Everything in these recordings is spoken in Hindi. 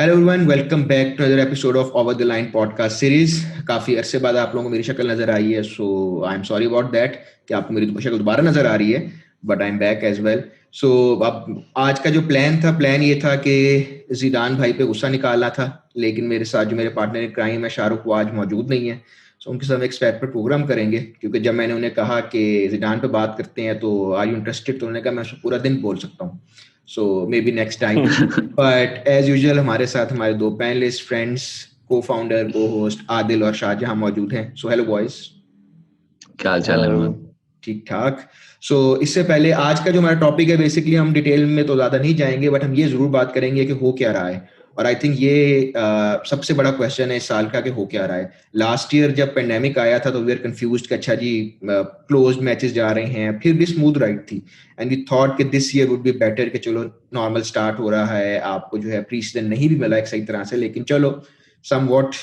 Hello everyone, welcome back to another episode of over the line podcast series. काफी अरसे बाद आप लोगों को मेरी शक्ल नजर आई है, so I am sorry about that कि आपको मेरी शक्ल दोबारा नजर आ रही है, but I am back as well. So अब आज का जो प्लान ये था कि जिदान भाई पे गुस्सा निकालना था, लेकिन मेरे साथ जो मेरे पार्टनर इन क्राइम है शाहरुख, वो आज मौजूद नहीं है। सो उनके साथ एक सेपरेट प्रोग्राम करेंगे, क्योंकि जब मैंने उन्हें कहा कि जिदान पे बात करते हैं तो आर यू इंटरेस्टेड, तो उन्होंने कहा मैं उसको पूरा दिन बोल सकता हूँ। So maybe next time. But as usual हमारे साथ हमारे दो panelist friends, co founder, co host Adil और शाहजहां मौजूद हैं। सो हेलो बॉयज, क्या हाल चाल है? ठीक ठाक। सो इससे पहले आज का जो हमारा टॉपिक है, बेसिकली हम डिटेल में तो ज्यादा नहीं जाएंगे, बट हम ये जरूर बात करेंगे कि हो क्या रहा है। और आई थिंक ये सबसे बड़ा क्वेश्चन है इस साल का कि हो क्या रहा है। लास्ट ईयर जब पेंडेमिक आया था तो वी आर कंफ्यूज्ड कि अच्छा जी क्लोज मैचेस जा रहे हैं, फिर भी स्मूथ राइड थी, एंड वी थॉट कि this year would be better कि चलो नॉर्मल स्टार्ट हो रहा है, आपको जो है प्री सीजन नहीं भी मिला एक सही तरह से, लेकिन चलो समवॉट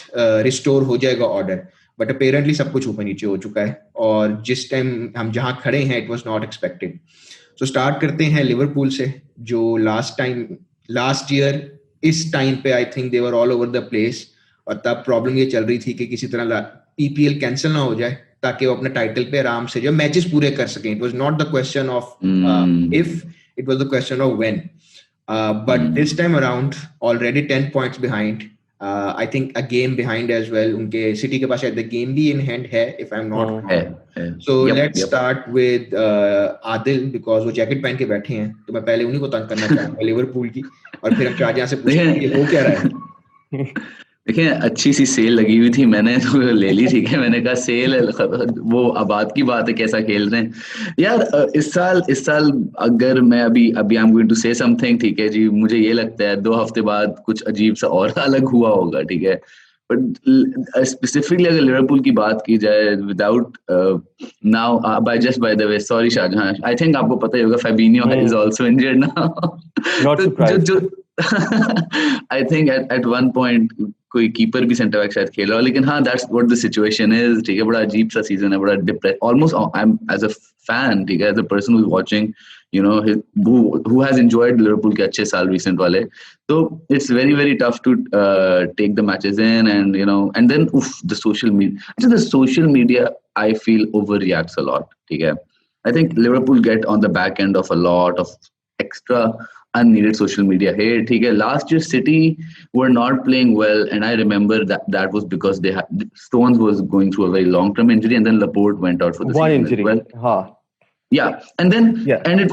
रिस्टोर हो जाएगा ऑर्डर। बट अपेरेंटली सब कुछ ऊपर नीचे हो चुका है, और जिस टाइम हम जहां खड़े हैं it was not expected. So start करते हैं लिवरपूल से, जो लास्ट ईयर इस टाइम पे I think they were all over the place, और तब प्रॉब्लम ये चल रही थी कि किसी तरह ईपीएल कैंसिल ना हो जाए ताकि वो अपने टाइटल पे आराम से जो मैचेस पूरे कर सकें। It was not the question of if, it was the question of when. But this time around already 10 points behind, I think a game behind as well. उनके सिटी के पास शायद गेम भी इन हैंड है, if I am not wrong. So let's start with Adil, because वो जैकेट पहन के बैठे हैं, तो मैं पहले उन्हीं को तंग करना चाहूंगा लिवरपूल की, और फिर हम शाहजहां से पूछेंगे हो क्या रहा है। देखिए, अच्छी सी सेल लगी हुई थी, मैंने तो ले ली। ठीक है, मैंने कहा सेल है, वो आबाद की बात है, कैसा खेल रहे हैं यार। इस साल अगर मैं अभी अभी I am going to say something, ठीक है जी, मुझे ये लगता है 2 हफ्ते बाद कुछ अजीब सा और अलग हुआ होगा, ठीक है। बट स्पेसिफिकली अगर लिवरपूल की बात की जाए, without now by the way, sorry Shahjahan, I think आपको पता ही होगा Fabinho is also injured now. Not surprised. जो I think at one point कोई कीपर भी सेंटर बैक शायद खेल रहा हो, लेकिन हाँ, that's what the situation is. ठीक है, बड़ा अजीब सा सीजन है, बड़ा depress almost. I am as a fan, ठीक है, as a person who is watching, you know, who has enjoyed Liverpool के अच्छे साल रिसेंट वाले, तो it's very very tough to take the matches in, and you know, and then the social media I feel over reacts a lot, ठीक है। I think Liverpool get on the back end of a lot of extra unneeded social media hate. ठीक है, last year City were not playing well, and I remember that was because Stones was going through a very long term injury, and then Laporte went out for the One season injury. as well. हाँ. Yeah, and then Yeah. and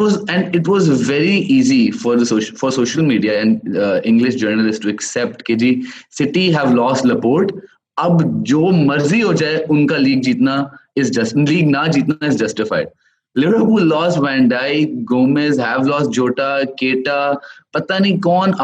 it was very easy for social media and English journalists to accept कि जी City have lost Laporte, अब जो मर्जी हो जाए उनका लीग ना जीतना is justified. Liverpool lost Van Dijk, Gomez have lost Jota, Keita, पता नहीं कौन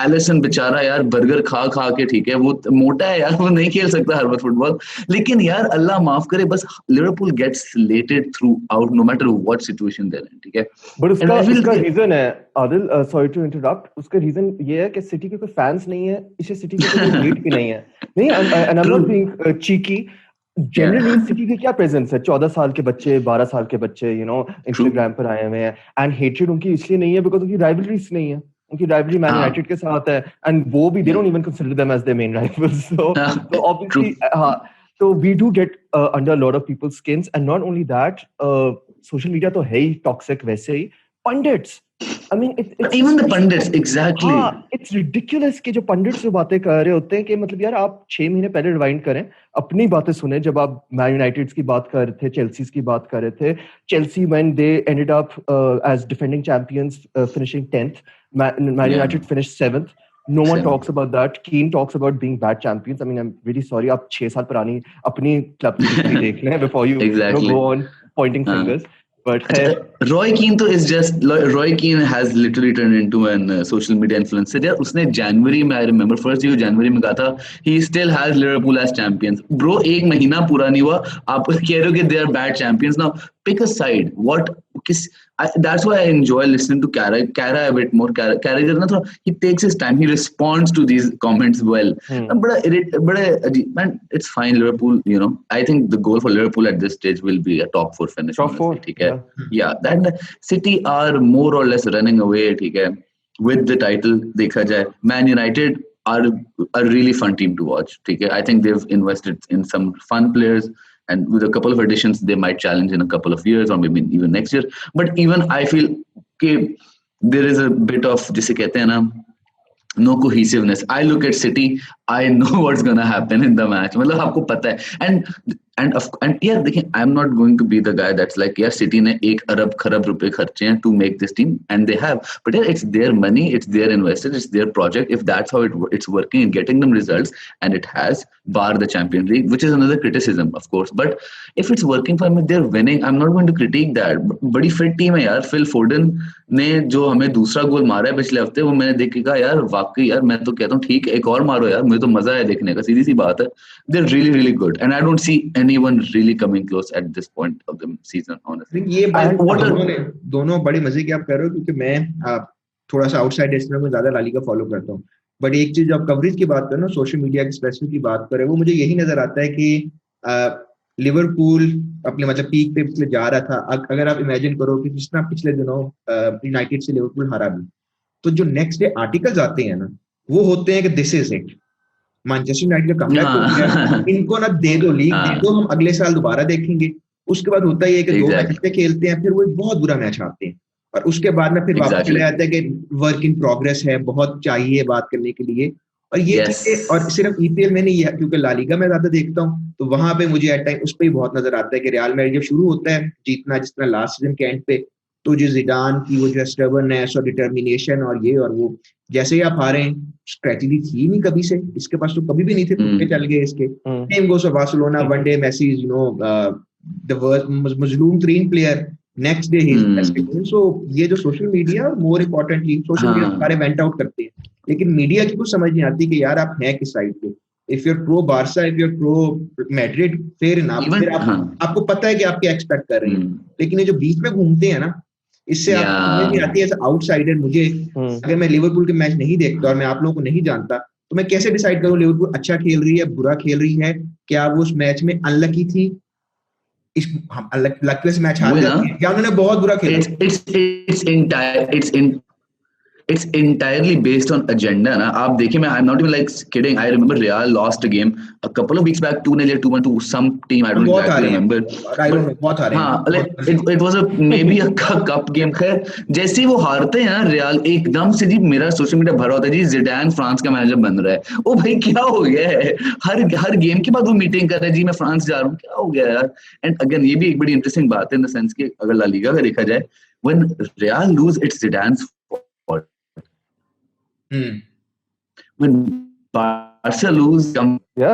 एलिसन बेचारा यार बर्गर खा के, ठीक है, वो मोटा है यार, वो नहीं खेल सकता हर वक्त फुटबॉल, लेकिन यार अल्लाह माफ करे, बस Liverpool gets slated throughout no matter what situation they're in, ठीक है। But उसका रीजन है आदिल, सॉरी टू इंटरप्ट, उसका रीजन ये है कि सिटी के कोई फैंस नहीं है, इसे सिटी के कोई हेट भी नहीं है। नहीं, and I'm not being cheeky. Generally city के क्या प्रेजेंस है, 14 साल के बच्चे, 12 साल के बच्चे, यू नो, इंस्टाग्राम पर आए हुए हैं, एंड हेट्रेड उनकी इसलिए नहीं है बिकॉज उनकी राइवलरीज नहीं है, उनकी राइवलरी मैन यूनाइटेड के साथ है, एंड वो भी they don't even consider them as their main rivals, so obviously तो we do get under lot of peoples skins, and not only that, social media तो है ही टॉक्सिक, वैसे ही pundits, I mean, even the pundits, exactly. It's ridiculous कि जो पंडिट्स जो बातें कर रहे होते हैं कि मतलब यार आप 6 महीने पहले रिवाइंड करें, अपनी बातें सुने, जब आप मैन यूनाइटेड की बात कर रहे थे, चेल्सी की बात कर रहे थे, Chelsea when they ended up as defending champions, finishing 10th, Man United finished 7th. No one talks about that. Keane talks about being bad champions. I mean, I'm really sorry. आप 6 साल पुरानी अपनी क्लब की हिस्ट्री देख लें before you go on pointing fingers. But Roy Keane has literally turned into an social media influencer. यार उसने जनवरी में, I remember first जनवरी में कहा था he still has Liverpool as champions. Bro, 1 महीना पूरा नहीं हुआ, आप कह रहे हो कि they are bad champions. Now pick a side. That's why I enjoy listening to Kara a bit more. Kara, he takes his time. He responds to these comments well. Man, it's fine. Liverpool, you know, I think the goal for Liverpool at this stage will be a top 4 finish. Top 4. Yeah. That City are more or less running away. with the title देखा जाए, Man United are a really fun team to watch. ठीक है, I think they've invested in some fun players, and with a couple of additions, they might challenge in a couple of years or maybe even next year. But even I feel कि there is a bit of जिसे कहते हैं ना, no cohesiveness. I look at City, I know what's gonna happen in the match. मतलब आपको पता है, and yeah, देखिए, I'm not going to be the guy that's like, yeah, City ने 1 अरब खरब रुपए खर्चे हैं to make this team, and they have. But yeah, it's their money, it's their investors, it's their project. If that's how it's working and getting them results, and it has, bar the Champions League, which is another criticism, of course. But if it's working for them, they're winning. I'm not going to critique that. बड़ी fit team है यार. Phil Foden ने जो हमें दूसरा गोल मारा है पिछले हफ्ते, वो मैंने देख के कहा यार, वाकई यार, मैं तो कहता हूँ ठीक है, एक और मारो यार, मुझे तो मजा है देखने का, सीधी सी बात है. They're really really good, and I don't see anyone really coming close at this point of the season, honestly. ये दोनों बड़ी मजे की आप कह रहे हो, क्योंकि मैं थोड़ा सा आउटसाइड एस्ट्रो में ज्यादा ला लीगा फॉलो करता हूँ. बट एक चीज जब कवरेज की बात करें ना, सोशल मीडिया की स्पेसिफिक की बात करें, वो मुझे यही नजर आता है कि लिवरपूल अपने मतलब पीक पे पिछले जा रहा था. अगर आप इमेजिन करो कि जिस तरह पिछले दिनों यूनाइटेड से लिवरपूल हारा भी, तो जो नेक्स्ट डे आर्टिकल्स आते हैं ना, वो होते हैं कि this is it, Manchester United का कमबैक हो गया, इनको ना दे दो लीग, दे दो, हम अगले साल दोबारा देखेंगे. उसके बाद होता ही है कि 2 मैच अच्छे खेलते हैं, फिर वो एक बहुत बुरा मैच हारते हैं, और उसके बाद में फिर वापस चले जाते हैं कि वर्क इन प्रोग्रेस है, बहुत चाहिए बात करने के लिए. और ये चीजें, और सिर्फ ईपीएल में नहीं है, क्योंकि ला लीगा मैं ज्यादा देखता हूँ, तो वहां पे मुझे एट टाइम उस पर ही बहुत नजर आता है कि रियल मैड्रिड जब शुरू होता है जीतना, जिस तरह लास्ट सीजन के एंड पे, तो जो जिडान की वो जो स्टबर्ननेस और डिटर्मिनेशन और ये और वो, जैसे ही आप हारे, स्ट्रेटजी थी नहीं कभी से, इसके पास तो कभी भी नहीं थे, टूटे चल गए इसके. Same goes for Barcelona, one day Messi is the मजलूम तरीन player, next day he is best. So ये जो सोशल मीडिया, और मोर इम्पोर्टेंटली सोशल मीडिया सारे वेंट आउट करते हैं, लेकिन मीडिया की कुछ समझ नहीं आती कि यार आप हैं किस साइड पे. If you are pro Barca, if you are pro Madrid, fair enough, फिर आपको पता है कि आप क्या एक्सपेक्ट कर रहे हैं. लेकिन ये जो बीच में घूमते हैं ना, इससे आप समझ नहीं आती है. एज आउटसाइडर मुझे, अगर मैं लिवरपूल के मैच नहीं देखता और मैं आप लोगों को नहीं जानता, तो मैं कैसे डिसाइड करूं लिवरपूल अच्छा खेल रही है, बुरा खेल रही है, क्या वो उस मैच में अनलकी थी, लकी से मैच हार जाती है, या उन्होंने बहुत बुरा खेला. It's entirely based on agenda. Na? आप देखिए, मैं I'm not even like kidding. I remember Real lost a game a couple of weeks back, 2-0 or 2-1 to some team. I don't exactly remember. I don't know. बहुत हारे. हाँ, like it was maybe a cup game. खैर, जैसे ही वो हारते हैं ना Real, एकदम से जी मेरा सोशल मीडिया भरा होता है जी, जिडान फ्रांस का मैनेजर बन रहा है. ओ भाई क्या हो गया है? हर गेम के बाद वो मीटिंग कर रहे हैं जी, मैं फ्रांस जा रहा हूँ, क्या हो गया यार? एंड अगेन ये भी एक बड़ी इंटरेस्टिंग बात है इन द सेंस कि अगर ला लीगा का देखा जाए, when Real lose, it's Zidane's fault. When Barca lose,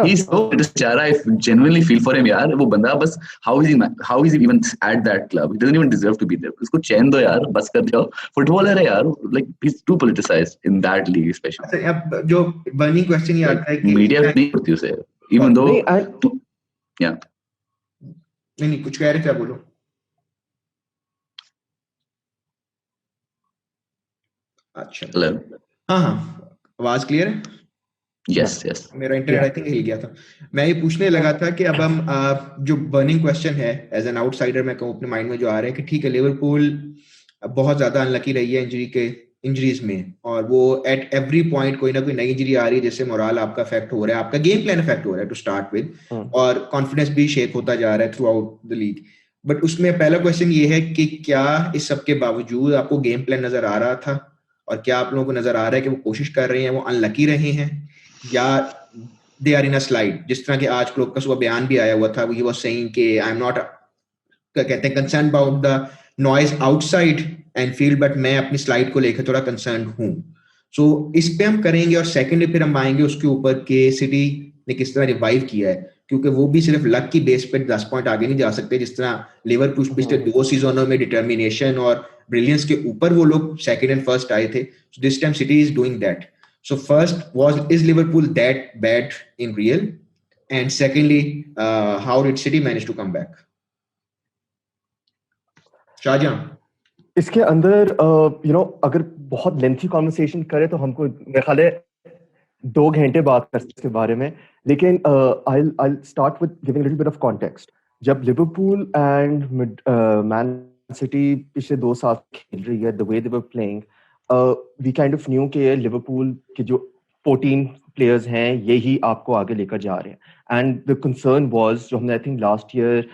he's so बेचारा. I genuinely feel for him यार. वो बंदा बस how is he even at that club? He doesn't even deserve to be there. उसको चैन दो यार, बस कर दो. फुटबॉलर है यार, like he's too politicized in that league especially. अब जो burning question ये आता है कि मीडिया नहीं करती उसे, even though yeah. नहीं कुछ कह रहे थे, बोलो. अच्छा, हाँ, आवाज क्लियर है? यस. मेरा इंटरनेट आई थिंक हिल गया था. मैं ये पूछने लगा था कि अब हम जो बर्निंग क्वेश्चन है एज एन आउटसाइडर मैं कहूँ अपने माइंड में जो आ रहा है कि ठीक है, लिवरपूल बहुत ज्यादा अनलकी रही है इंजरीज में, और वो एट एवरी पॉइंट कोई ना कोई नई इंजरी आ रही है जिससे मोरल आपका इफेक्ट हो रहा है, आपका गेम प्लान इफेक्ट हो रहा है टू स्टार्ट विद, और कॉन्फिडेंस भी शेक होता जा रहा है through out the league. But उसमें पहला क्वेश्चन ये है कि क्या इस सब के बावजूद आपको गेम प्लान नजर आ रहा था, और क्या आप लोगों को नजर आ रहा है कि वो कोशिश कर रहे हैं, वो अनलकी रहे हैं, या they are in a slide? जिस तरह के आज क्लोप का सुबह बयान भी आया हुआ था, वो वाज सेइंग कि आई एम नॉट, कहते हैं, concern about the noise outside and field, but मैं अपनी स्लाइड को लेकर थोड़ा कंसर्न हूं. सो इस पे हम करेंगे, और सेकंडली फिर हम आएंगे उसके ऊपर कि सिटी ने किस तरह रिवाइव किया है, क्योंकि वो भी सिर्फ लक की बेस पे 10 पॉइंट आगे नहीं जा सकते. जिस तरह लिवरपूल पिछले 2 सीजनों में डिटर्मिनेशन और ब्रिलियंस के ऊपर वो लोग सेकंड एंड फर्स्ट आए थे, so this time City is doing that. So first is Liverpool that bad in real, and secondly how did City manage to come back? Shahjahan, इसके अंदर अगर बहुत लेंथी कॉन्वर्सेशन करें तो हमको मेरे ख्याल है 2 घंटे बात कर सकते इसके बारे में, लेकिन I'll start with giving a little bit of context. जब लिवरपूल एंड मैन सिटी पिछले 2 साल खेल रही है, the way they were playing, we kind of knew कि लिवरपूल के जो 14 प्लेयर्स हैं यही आपको आगे लेकर जा रहे हैं एंड द कंसर्न वाज जो हमने आई थिंक लास्ट ईयर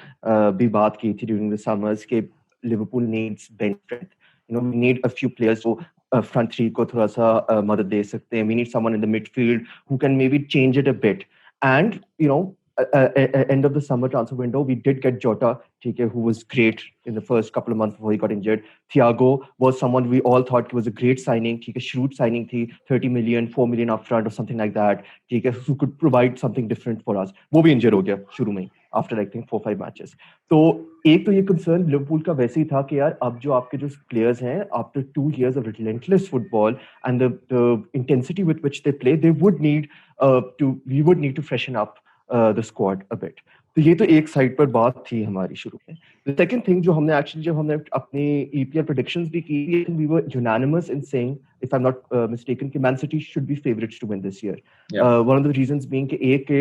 भी बात की थी ड्यूरिंग द समर्स के Liverpool needs bench strength we need a few players जो फ्रंट थ्री को थोड़ा सा मदद दे सकते हैं we need someone in the midfield who can maybe change it a bit and end of the summer transfer window, we did get Jota, who was great in the first couple of months before he got injured. Thiago was someone we all thought was a great signing, shrewd signing, 30 million, 4 million upfront or something like that, who could provide something different for us. वो भी injured हो गया शुरू में after I think 4-5 matches. तो एक तो ये concern लिवरपूल का वैसे ही था कि यार अब जो आपके जो players हैं after 2 years of relentless football and the intensity with which they play, we would need to freshen up the squad a bit. तो ये तो एक साइड पर बात थी हमारी शुरू में. The second thing जो हमने actually जब हमने अपनी EPL predictions भी की, I think we were unanimous in saying, if I'm not mistaken, कि Man City should be favorites to win this year. Yeah. One of the reasons being कि एक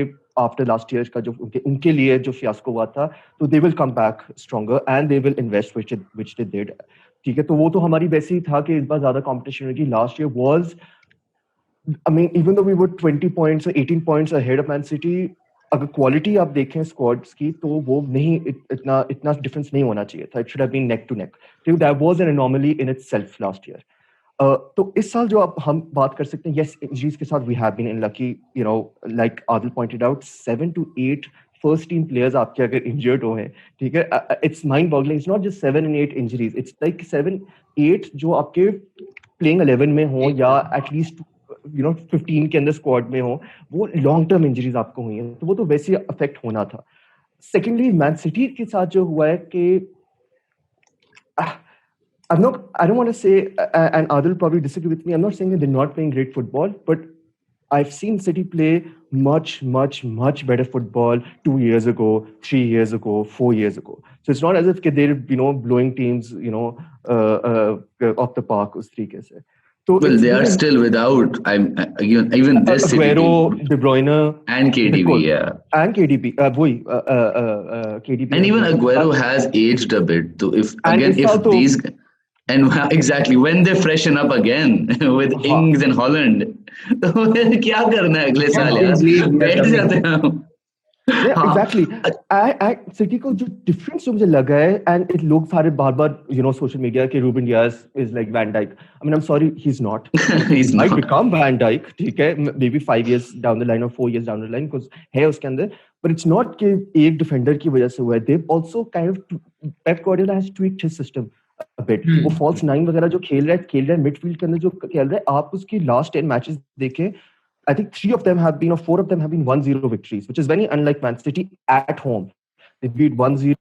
after last year का जो उनके लिए जो fiasco हुआ था, तो they will come back stronger and they will invest which they did. ठीक है, तो वो तो हमारी वैसे ही था कि इस बार ज्यादा competition होगी. Last year was, I mean, even though we were 20 points or 18 points ahead of Man City, अगर क्वालिटी आप देखें स्क्वाड्स की तो वो नहीं इतना डिफरेंस नहीं होना चाहिए था. It should have been neck to neck. That was an anomaly in itself last year. तो इस साल जो आप हम बात कर सकते हैं, यस इंजरीज के साथ we have been unlucky, like Adil pointed out, 7 to 8 first team players आपके अगर इंजर्ड हो हैं, ठीक है, it's mind boggling. It's not just 7 and 8 injuries, it's like 7-8 जो आपके प्लेइंग 11 में हो या एटलीस्ट 15 के अंदर स्क्वाड में हो, वो लॉन्ग टर्म इंजरीज आपको हुई हैं, तो वो तो वैसे अफेक्ट होना था. सेकेंडली मैन सिटी के साथ जो हुआ है कि I don't want to say, and Adil probably disagree with me, I'm not saying that they're not playing great football, but I've seen City play much better football 2 years ago, 3 years ago, 4 years ago. So it's not as if they're blowing teams off the park उस तरीके से. Well, they are still without. Even this Aguero, De Bruyne, and KDB, yeah, and KDB. KDB, and even Aguero has aged a bit. So if these, and exactly when they freshen up again with Ings and Holland, तो क्या करना है अगले साल यार? बैठ जाते हैं. Yeah, exactly. सिटी को जो डिफरेंस जो मुझे लगा है, एंड लोग सारे बार सोशल मीडिया के Ruben Dias is like van Dijk. I mean I am sorry, he is not. He might become van Dijk, ठीक है, maybe 5 years down the line और 4 years down the line, because है उसके अंदर, बट इट्स नॉट कि एक डिफेंडर की वजह से हुआ है. They also kind of, Pep Guardiola has tweaked his system a bit. वो फॉल्स 9 वगैरह जो खेल रहा है मिडफील्ड के अंदर जो खेल रहा है, आप उसकी लास्ट 10 मैचेस देखें, I think 3 of them have been, or 4 of them have been 1-0 victories, which is very unlike Man City at home. They beat 1-0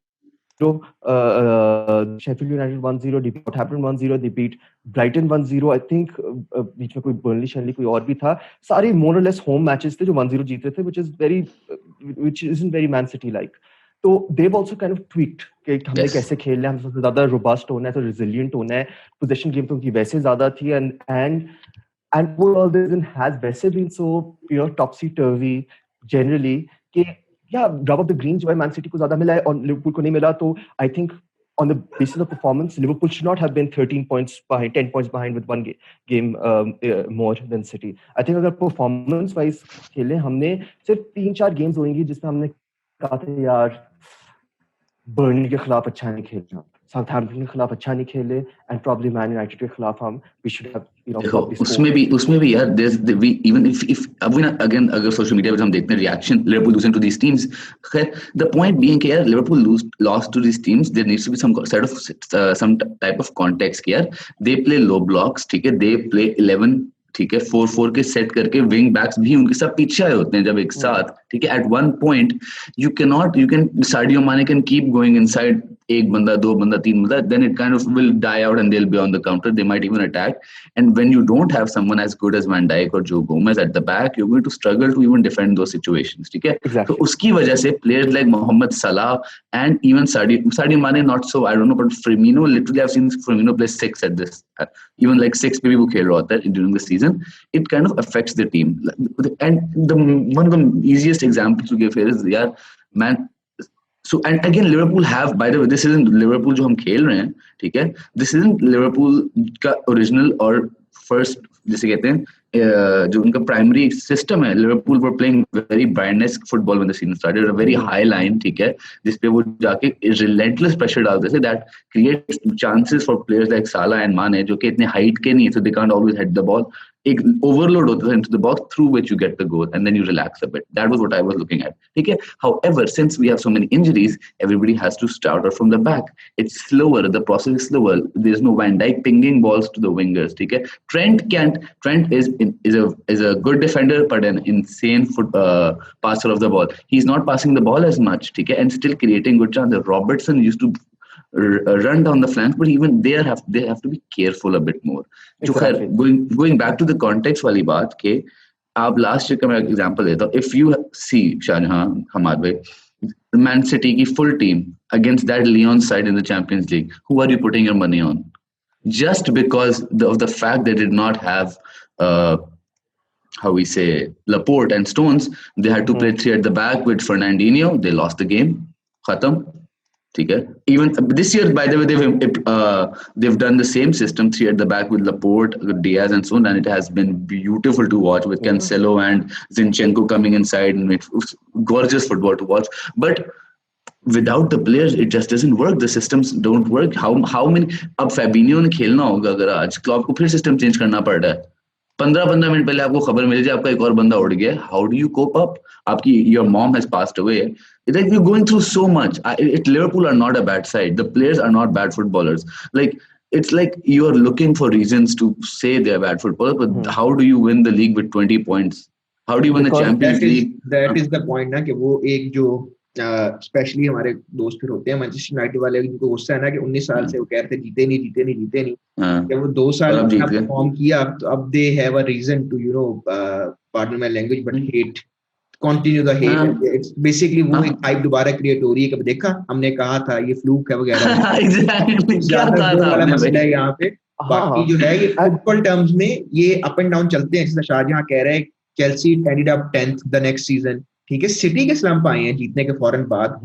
Sheffield United 1-0, they beat Southampton 1-0, they beat Brighton 1-0. I think बीच में कोई Burnley शैली कोई और भी था. सारे more or less home matches थे जो 1-0 जीत रहे थे, which isn't very Man City like. तो they've also kind of tweaked कि हमने कैसे खेलना है, हम सबसे ज्यादा robust होना है, तो resilient होना है. Possession game तो उनकी वैसे ज्यादा थी, and all this has वैसे been so topsy-turvy generally कि rub of the green जो है Man City को ज्यादा मिला है और Liverpool को नहीं मिला. तो I think on the basis of performance, Liverpool should not have been 13 points behind, 10 points behind with one game more than City. I think अगर performance wise खेले, हमने सिर्फ 3-4 गेम्स होंगी जिसमें हमने कहा था यार बर्नली के खिलाफ अच्छा नहीं खेलना, साउथहैम्पटन के खिलाफ अच्छा नहीं खेले, एंड प्रॉब्ली मैन यूनाइटेड के खिलाफ हम वी शुड हैव उसमें भी यार we even if अब ना अगेन अगर सोशल मीडिया पे हम देखते हैं reaction Liverpool losing to these teams, खैर द पॉइंट बीइंग कि यार Liverpool lost to these teams, there needs to be some type of context कि यार दे प्ले लो ब्लॉक्स, ठीक है, दे प्ले 11, ठीक है, 4-4 के सेट करके विंग बैक्स भी उनके सब पीछे आए होते हैं जब एक साथ, ठीक है. At one point you can Sadio Mane can keep going inside, एक बंदा, 2 बंदा, 3 बंदा, then it kind of will die out and they'll be on the counter, they might even attack. And when you don't have someone as good as Van Dijk or Joe Gomez at the back, you're going to struggle to even defend those situations, ठीक है. Exactly. तो उसकी वजह से players like Mohamed Salah and even Sadio Mane not so, I don't know, but Firmino, literally I've seen Firmino play 6 at this, even like 6 पे भी वो खेल रहा होता है during the season. It kind of affects the team. And one of the easiest examples to give here is यार man. So and again Liverpool have, by the way, this isn't Liverpool जो हम खेल रहे हैं, ठीक है, this isn't Liverpool का original or फर्स्ट जैसे कहते हैं जो उनका प्राइमरी सिस्टम है, Liverpool were playing very brightness football when the season started, a very high line, ठीक है, जिसपे वो जाके रिलेंटलेस प्रेशर डालते थे, that creates chances for players like Salah and Mane जो कि इतने हाइट के नहीं है, so they can't always hit the ball, एक ओवरलोड होता था into the box through which you get the goal and then you relax a bit. That was what I was looking at. Okay. However, since we have so many injuries, everybody has to start out from the back. It's slower. The process is slower. There's no Van Dijk pinging balls to the wingers. Okay. Trent is a good defender but an insane passer of the ball. He's not passing the ball as much. Okay, and still creating good chances. Robertson used to run down the flanks, but even they have to be careful a bit more. Exactly. Going back to the context वाली बात के आप लास्ट ईयर का मैं एग्जांपल देता हूँ. If you see Shahjahan Hammad भाई, मैन सिटी की full team against that Lyon side in the Champions League, who are you putting your money on? Just because of the fact they did not have how we say Laporte and Stones, they had to play 3 at the back with Fernandinho. They lost the game. Khatam. Even this year, by the way, they've done the same system, 3 at the back with Laporte, Diaz, and so on, and it has been beautiful to watch with Cancelo and Zinchenko coming inside, and it's gorgeous football to watch. But without the players, it just doesn't work. The systems don't work. How many? अब Fabinho ने खेलना होगा अगर आज क्लब को फिर सिस्टम चेंज करना पड़ रहा है. 15 मिनट पहले आपको खबर मिल जाए आपका एक और बंदा उड़ गया. How do you cope up? आपकी your mom has passed away. It's like you're going through so much. Liverpool are not a bad side. The players are not bad footballers. Like it's like you are looking for reasons to say they're bad footballers, but how do you win the league with 20 points? How do you win the Champions League? That is the point ना कि वो एक जो स्पेशली हमारे दोस्त फिर होते हैं मैनचेस्टर यूनाइटेड वाले, जिनको गुस्सा है ना कि 19 साल से वो कह रहे थे जीते नहीं जब वो 2 साल परफॉर्म किया तो अब they have a reason to pardon my language but hate continue the hate. It's basically वो एक हाइप दोबारा क्रिएट हो रही है कि देखा हमने कहा था ये फ्लूक है वगैरह. एग्जैक्टली क्या कहा था वाला मसला है यहाँ पे. बाकी जो है ये फुटबॉल टर्म्स में ये अप एंड डाउन चलते हैं. जैसे शाहजहां कह रहे हैं Chelsea ended up 10th the next season, ठीक है. सिटी के स्लम्प आए हैं जीतने के फौरन बाद.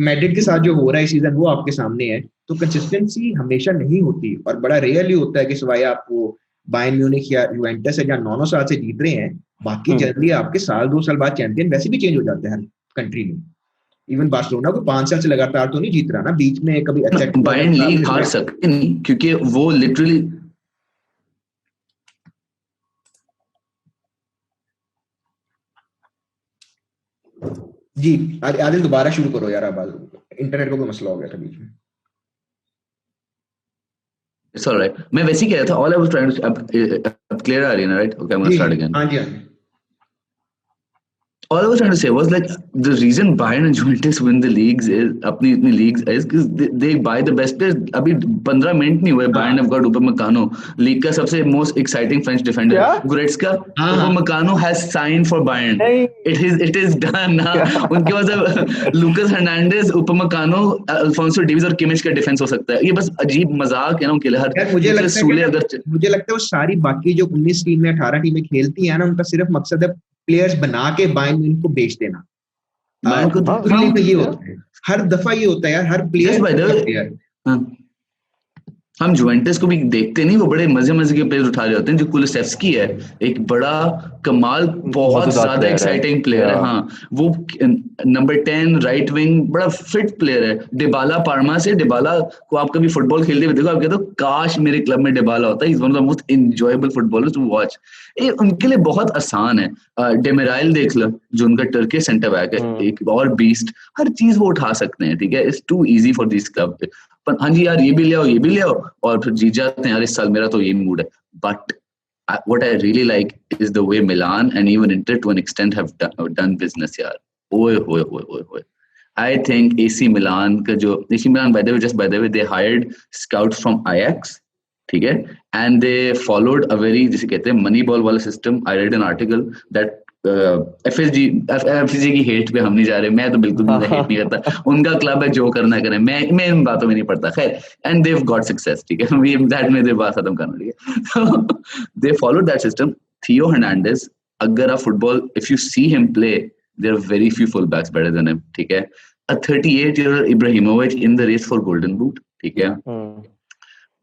मैड्रिड के साथ जो हो रहा है सीजन वो आपके सामने है. तो कंसिस्टेंसी हमेशा नहीं होती और बड़ा रेयरली होता है कि सिवाय आपको बायर्न म्यूनिख या यूवेंटस है जहाँ 9 साल से जीत रहे हैं, बाकी जनरली आपके 1-2 साल बाद चैंपियन वैसे भी चेंज हो जाते हैं हर कंट्री में. इवन बार्सिलोना को 5 साल से लगातार तो नहीं जीत रहा ना, बीच में कभी अच्छा बायर्न लीग हार सकते नहीं क्योंकि वो लिटरली जी. आदिल दोबारा शुरू करो यार, अब इंटरनेट का कोई मसला हो गया था बीच में. It's all right. मैं वैसे ही कह रहा था. All I was trying to अब clear आ रही है ना, right? Okay, I'm going to start again. हाँ जी. All I was trying to say was like the reason Bayern and Juventus win the leagues is अपनी leagues is because they buy the best players. अभी 15 मिनट नहीं हुए Bayern have got Upamecano, league का सबसे most exciting French defender. Goretzka, Upamecano has signed for Bayern. It is done. उनके पास Lucas Hernandez, Upamecano, Alphonso Davies और किमिच का डिफेंस हो सकता है. ये बस अजीब मजाक है ना उनके लिए. हर मुझे लगता है वो सारी बाकी जो 19 टीम में 18 टीमें खेलती है ना, उनका सिर्फ मकसद है प्लेयर्स बना के बायर्न म्यूनिख को बेच देना. ये होता है हर दफा, ये होता है यार हर प्लेयर. हम जुवेंटस को भी देखते नहीं, वो बड़े मजे के प्लेयर उठा रहे होते हैं. जो कुलुसेव्स्की है एक बड़ा कमाल, बहुत ज्यादा एक्साइटिंग प्लेयर है. हाँ, वो नंबर 10 राइट विंग बड़ा फिट प्लेयर है. डिबाला पार्मा से, डिबाला को आप कभी फुटबॉल खेलते हुए देखो, आप कहते हो काश मेरे क्लब में डिबाला होता है. Is one of the most enjoyable footballers to watch. ये उनके लिए बहुत आसान है. डेमिराइल देख लो जो उनका टर्की सेंटर बैक है, एक और बीस्ट. हर चीज वो उठा सकते हैं, ठीक है. It's too easy for this club. हाँ जी यार ये भी ले आओ और फिर जीत जाते हैं. यार इस साल मेरा तो यही मूड है. But what I really like is the way Milan and even Inter to an extent have done business यार. ओए. I think AC Milan का जो AC Milan by the way they hired scouts from Ajax, ठीक है, and they followed a very जिसे कहते हैं मनी बॉल वाला system. I read an article that FSG की हेट पे हम नहीं जा रहे. मैं तो बिल्कुल भी हेट नहीं करता. उनका क्लब है, जो करना करें. मैं इन बातों में नहीं पड़ता. खैर, एंड देव गॉट सक्सेस, ठीक है. दैट में बात खत्म करना, ठीक है. They follow that system. Theo Hernandez, अगर आप football if you see him play, there are very few full backs better than him, ठीक है. A 38-year-old Ibrahimovic in the race for golden boot, ठीक है.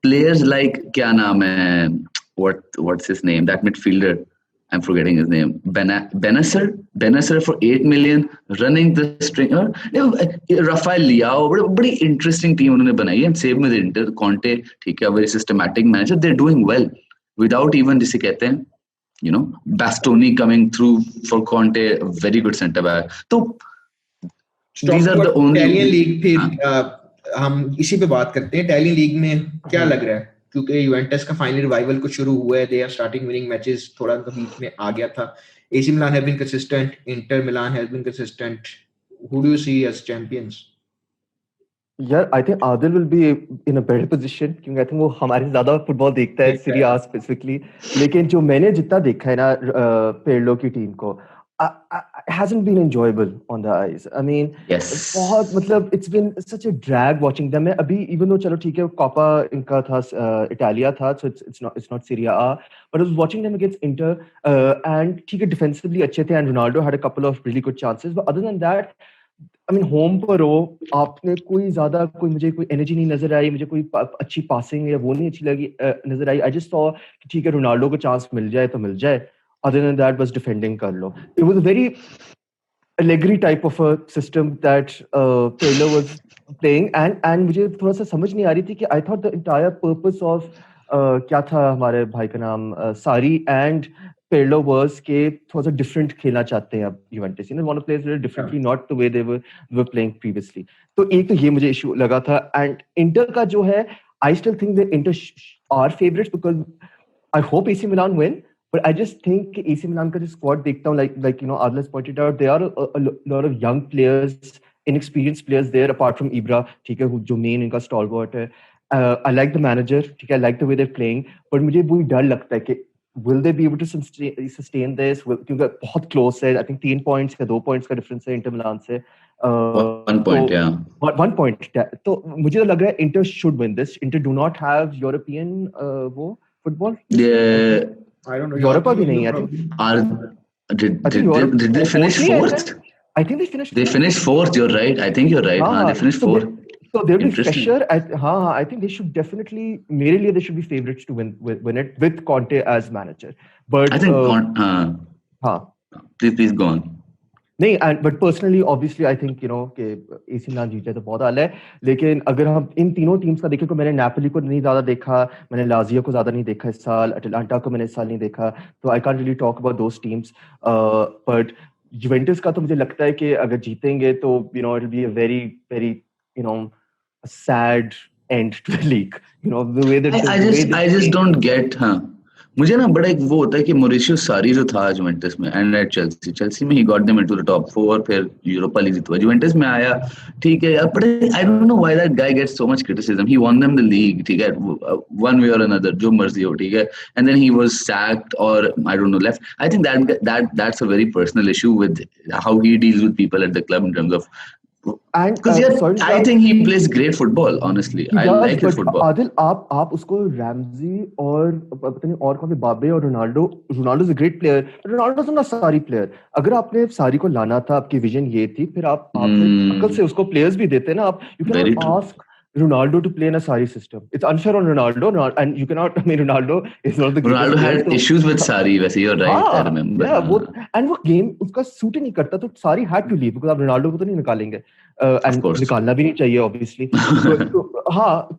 प्लेयर्स लाइक क्या नाम है what's his name? That midfielder. I'm forgetting his name. Benacer for 8 million, running the stringer. Rafael Leao, बड़ी interesting team उन्होंने बनाई है. And same with Inter, Conte, ठीक है, very systematic manager. They're doing well without even जिसे कहते हैं, you know, Bastoni coming through for Conte, very good centre back. तो these are the only. Italian league फिर हम इसी पे बात करते हैं. Italian league में क्या लग रहा है? क्योंकि यूवेंटस का फाइनल रिवाइवल कुछ शुरू हुआ है. They are starting winning matches. थोड़ा तो बीच में आ गया था. AC Milan have been consistent. Inter Milan has been consistent. Who do you see as champions? Yeah, I think Adil will be in a better position क्योंकि I think वो हमारे ज़्यादा फुटबॉल देखता है सीरी आ स्पेसिफिकली. लेकिन जो मैंने जितना देखा है ना पेर्लो की टीम को, it hasn't been enjoyable on the eyes. I mean, yes. बहुत मतलब it's been such a drag watching them. मैं अभी even though चलो ठीक है कोपा इनका था इटालिया था, so it's not Serie A, but I was watching them against Inter and ठीक है defensively अच्छे थे and Ronaldo had a couple of really good chances, but other than that, I mean home पर हो आपने कोई ज़्यादा मुझे कोई energy नहीं नजर आई, मुझे कोई अच्छी passing या वो नहीं अच्छी लगी नजर आई. I just saw कि ठीक है रोनाल्डो को चांस मिल जाए तो मिल जाए. Other than that was defending Carlo. It was a very Allegri type of a system that Taylor was playing and मुझे थोड़ा सा समझ नहीं आ रही थी कि I thought the entire purpose of क्या था हमारे भाई का नाम Sarri and Pirlo was कि थोड़ा सा different खेलना चाहते हैं अब Juventus. You know, want to play a little differently, not the way they were playing previously. तो एक तो ये मुझे issue लगा था. And Inter का जो है, I still think that Inter are favorites because I hope AC Milan win. But I just think AC Milan का जो squad देखता हूँ, like you know, Adil pointed out, there are a lot of young players, inexperienced players there apart from Ibra, ठीक है, जो main इनका stalwart है. I like the manager, ठीक है, I like the way they're playing, but मुझे वो डर लगता है कि will they be able to sustain this? क्योंकि बहुत close है, I think 3 points या 2 points का difference है Inter Milan से. 1 point, yeah. 1 point. तो मुझे तो लग रहा है Inter should win this. Inter do not have European वो football. Yeah. I don't know. Europa भी नहीं है. Did they finish 4th? I think they finished. They finished 4th. You're right. I think you're right. They finished 4th. So there will be pressure. I think they should definitely. मेरे लिए they should be favorites to win it with Conte as manager. But I think please go on. नहीं, but personally, obviously, I think you know कि AC Milan जीत जाए तो बहुत हाल है. लेकिन अगर हम इन तीनों टीम्स का देखें तो मैंने नेपोली को नहीं ज़्यादा देखा, मैंने लाजियो को ज़्यादा नहीं देखा इस साल, अटलांटा को मैंने इस साल नहीं देखा, तो I can't really talk about those teams. But Juventus का तो मुझे लगता है कि अगर जीतेंगे तो you know it'll be a very very you know a sad end to the league. You know the way that I just don't get मुझे ना बड़ा एक वो होता है कि मोरिशियो सारी जो था जुवेंटस में एंड एट चेल्सी में he got them into the top 4 फिर यूरोपा लीग जीता जुवेंटस में आया ठीक है यार but I don't know why that guy gets so much criticism he won them the league ठीक है वन वे और अनदर जो मर्जी हो ठीक है and then he was sacked और I don't know left I think that's a very personal issue with how he deals with people at the club in terms of Because I think he plays great football. Honestly, I like his football. Adil, आप उसको रैमजी और पता नहीं और कौन से बाबे और Ronaldo is a great player. Ronaldo is not सारी प्लेयर. अगर आपने सारी को लाना था, आपकी विजन ये थी, फिर आप अकल से उसको प्लेयर्स भी देते ना. आप you can ask Ronaldo to play in a Sarri system. It's unfair on Ronaldo, and you cannot. I mean, Ronaldo is not the. Ronaldo had issues with Sarri. वैसे you're right. I remember. Yeah, वो game उसका suit ही नहीं करता तो Sarri had to leave because आप Ronaldo को तो नहीं निकालेंगे. And निकालना भी नहीं चाहिए obviously.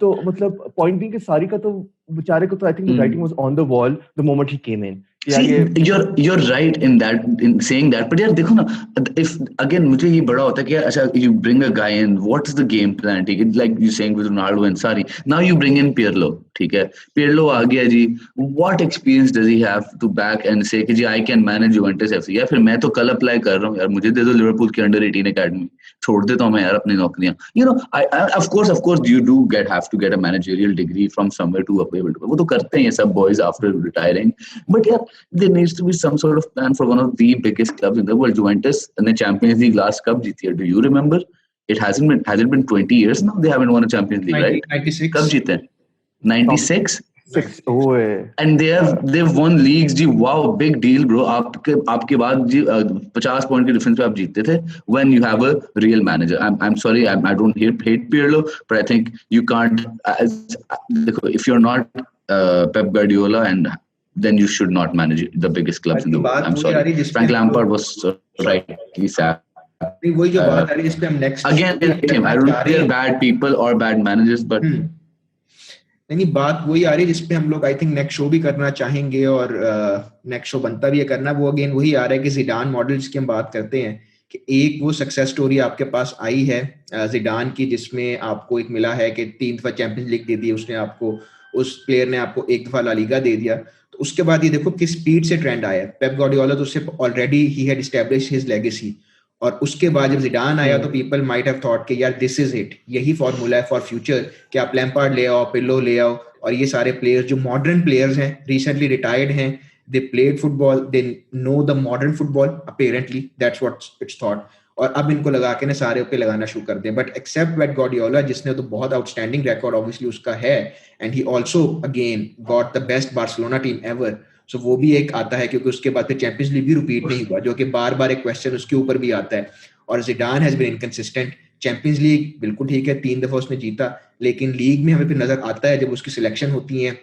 तो मतलब point being कि Sarri का तो बेचारे को तो I think the writing was on the wall the moment he came in. See, you're right in saying that, but यार देखो ना, if again मुझे ये बड़ा होता है कि अच्छा you bring a guy in, what is the game plan? ठीक है, like you saying with Ronaldo and Sarri. Now you bring in Pirlo, ठीक है, Pirlo आ गया जी. What experience does he have to back and say कि जी I can manage Juventus FC? या फिर मैं तो कल अप्लाई कर रहा हूँ यार, मुझे दे दो लिवरपूल की अंडर 18 अकेडमी, छोड़ देता हूँ मैं यार अपनी नौकरियाँ. You know, I of course you do have to get a managerial degree from somewhere to be able to. वो तो करते हैं ये सब boys after retiring, but यार there needs to be some sort of plan for one of the biggest clubs in the world. Juventus and the Champions League last cup जीती है. Do you remember? Has it been 20 years now? They haven't won a Champions League, right? 96. कब जीते हैं? 96. 6. Oh, and they've won leagues. Ji, wow, big deal, bro. आपके बाद जी 50 पॉइंट के डिफरेंस पे आप जीतते थे. When you have a real manager, I'm sorry, I don't hate Pirlo, but I think you can't. If you're not Pep Guardiola and then you should not manage the biggest clubs in the world. I'm sorry. Frank Lampard was rightly sad. वही जो बात आ रही है जिस पे हम next again I don't know they're bad people or bad managers, but नहीं बात वही आ रही है जिसपे हम लोग आई थिंक नेक्स्ट शो भी करना चाहेंगे और नेक्स्ट शो बनता भी है करना. वो अगेन वही आ रहा है कि जिडान मॉडल जिसकी हम बात करते हैं कि एक वो सक्सेस स्टोरी आपके पास आई है जिडान की जिसमें आपको एक मिला है कि 3 दफा चैंपियंस लीग दे दी उसने आपको, उस प्लेयर ने आपको 1 दफा ला लीगा दे दिया. तो उसके बाद ये देखो किस स्पीड से ट्रेंड आया. पेप गार्डियोला तो उससे already he had established his legacy, और उसके बाद जब जिडान आया तो पीपल माइट हैव थॉट कि यार दिस इज इट, यही फॉर्मूला है फॉर फ्यूचर कि आप लैम्पार्ड ले आओ, पिल्लो ले आओ, और ये सारे प्लेयर्स जो मॉडर्न प्लेयर्स हैं, रिसेंटली रिटायर्ड हैं, they played football, they know the modern football apparently, that's what it's thought, और अब इनको लगा के ना सारे पे लगाना शुरू कर दें. बट एक्सेप्ट पेप गार्डियोला जिसने तो बहुत आउटस्टैंडिंग रिकॉर्ड ऑब्वियसली उसका है, and he also again got the best Barcelona team ever. So वो भी एक आता है क्योंकि उसके बाद फिर चैंपियंस लीग भी रिपीट नहीं हुआ, जो कि बार बार एक क्वेश्चन उसके ऊपर भी आता है. और Zidane has been inconsistent. Champions league बिल्कुल ठीक है 3 दफा उसने जीता, लेकिन लीग में हमें फिर नजर आता है जब उसकी सिलेक्शन होती है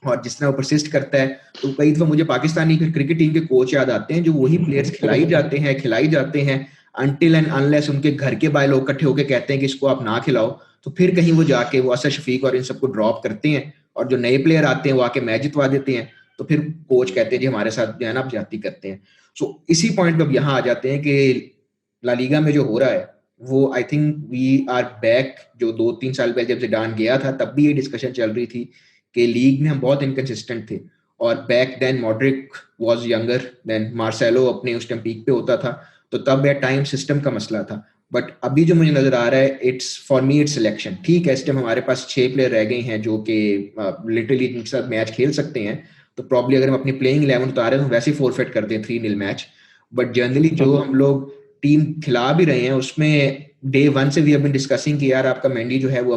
और जिस तरह वो परसिस्ट करता है, तो कई दफा मुझे पाकिस्तानी क्रिकेट टीम के कोच याद आते हैं जो वही प्लेयर्स खिलाई जाते हैं अनटिल एंड अनलेस उनके घर के बाहर लोग इकट्ठे होकर कहते हैं कि इसको आप ना खिलाओ, तो फिर कहीं वो जाके वो असर शफीक और इन सबको ड्रॉप करते हैं, और जो नए प्लेयर आते हैं वो आके मैच जितवा देते हैं, तो फिर कोच कहते हैं जी हमारे साथ जो है ना आप जाती करते हैं. सो इसी पॉइंट पे अब यहाँ आ जाते हैं कि ला लीगा में जो हो रहा है वो I think we are back. जो 2-3 साल पहले जब जिडान गया था तब भी ये डिस्कशन चल रही थी कि लीग में हम बहुत इनकंसिस्टेंट थे, और back then Modric was younger than Marcelo अपने उस टाइम पीक पे होता था, तो तब एट टाइम सिस्टम का मसला था. बट अभी जो मुझे नजर आ रहा है it's for me it's selection. ठीक है इस टाइम हमारे पास 6 प्लेयर रह गए हैं जो कि लिटरली जिनके साथ मैच खेल सकते हैं, तो प्रॉब्ली अगर हम अपनी प्लेइंग 11 उतारे तो हम वैसे ही फॉरफिट करते हैं 3-0 मैच. बट जनरली जो हम लोग टीम खिला भी रहे हैं उसमें डे 1 से वी हैव बीन डिस्कसिंग कि यार आपका मेंडी जो है वो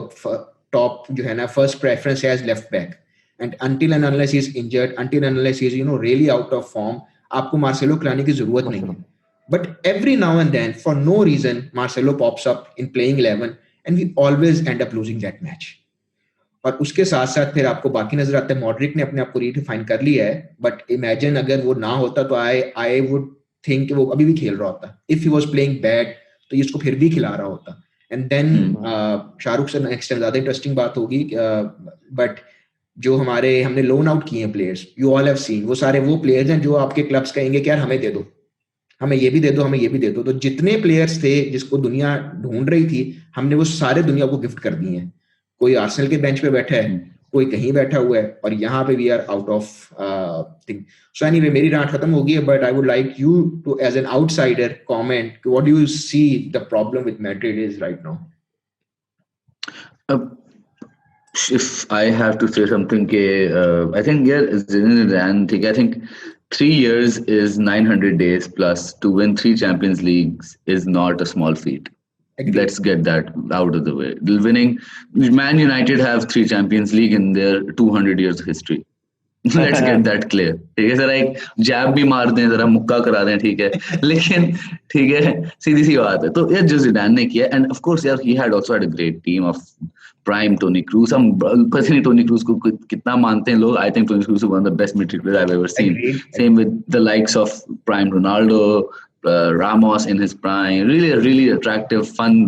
टॉप जो है ना फर्स्ट प्रेफरेंस है as left back, and until and unless he is injured, until and unless he is really out of form, आपको मार्सेलो खिलाने की जरूरत नहीं है. But every now and then for no reason Marcelo pops up in playing 11 and we always end up losing that match. और उसके साथ साथ फिर आपको बाकी नजर आते हैं मॉड्रिक ने अपने आप को रीडिफाइन कर लिया है, बट इमेजिन अगर वो ना होता तो आई वुड थिंक कि वो अभी भी खेल रहा होता. If he was playing bad तो ये इसको फिर भी खिला रहा होता. एंड देन शाहरुख से नेक्स्ट ज्यादा इंटरेस्टिंग बात होगी, बट जो हमने लोन आउट किए हैं players, you all have seen, वो सारे वो प्लेयर्स हैं जो आपके क्लब्स कहेंगे कि यार हमें दे दो, हमें ये भी दे दो, हमें ये भी दे दो. तो जितने प्लेयर्स थे जिसको दुनिया ढूंढ रही थी हमने वो सारे दुनिया को गिफ्ट कर दिए हैं. कोई आर्सेनल के बेंच पे बैठा है, कोई कहीं बैठा हुआ है, और यहाँ पे we are out of thing. So anyway मेरी रात खत्म हो गई है, but I would like you to as an outsider comment what do you see the problem with Madrid is right now. If I have to say something, I think Zidane, I think 3 years is 900 days plus. To win 3 Champions Leagues is not a small feat. Agreed. Let's get that out of the way. Winning, Man United have 3 Champions League in their 200 years history. Let's get that clear. ठीक है, जरा एक जैब भी मार दें, जरा मुक्का करा दें, ठीक है, लेकिन ठीक है सीधी सी बात है. तो यार जो जिडान ने किया, एंड ऑफ कोर्स यार he had also had a great team of prime Toni Kroos. हम पर्सनली टोनी क्रूज को कितना मानते हैं लोग. I think Toni Kroos is one of the best midfield players I've ever seen. Agreed. Same with the likes of prime Ronaldo, Ramos in his prime. Really attractive, fun.